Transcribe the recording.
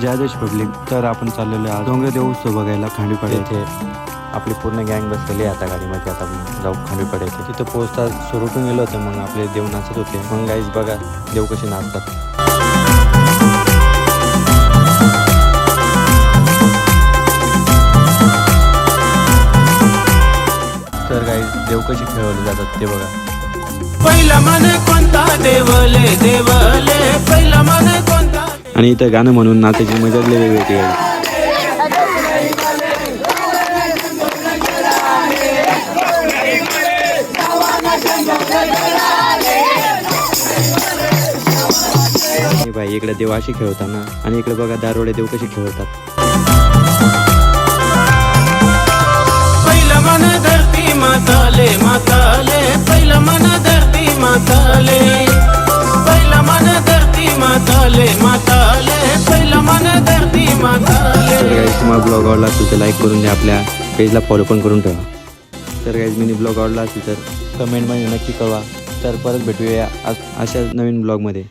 जय देश पब्लिक. तर आपण चाललेलो आहे डोंगरदेव उत्सव बघायला खांडीपाडा येथे. आपली पूर्ण गँग बसलेली आहे आता गाडीमध्ये. आता आपण जाऊ खांडीपाडा येथे. तिथं पोहोचता सुरटून गेलो होतं. मग आपले देव नाचत होते. मग गाईज बघा देव कसे नाचतात. तर गाईज देव कशी खेळवले जातात ते बघा. पहिला मन कोणता देवले देवले पहिला मन कोणता. आणि इथं गाणं म्हणून नाचायची मजा लई वेगळी होती गाईज. भाई इकडे देव अशी खेळताना आणि इकडे बघा दारोडे देव कसे खेळतात. पहिला मन धरती माताले माताले पहिला मन धरती माताले पहिला मन धरती माताले माताले पहिला मन धरती माताले. तर गाईज तुम्हाला ब्लॉग आवडला असेल तर लाईक करून द्या. आपल्या पेजला फॉलो पण करून ठेवा. तर गाईज मिनी ब्लॉग आवडला असेल तर कमेंटमध्ये नक्की कळवा. तर परत भेटूया अशा नवीन ब्लॉगमध्ये.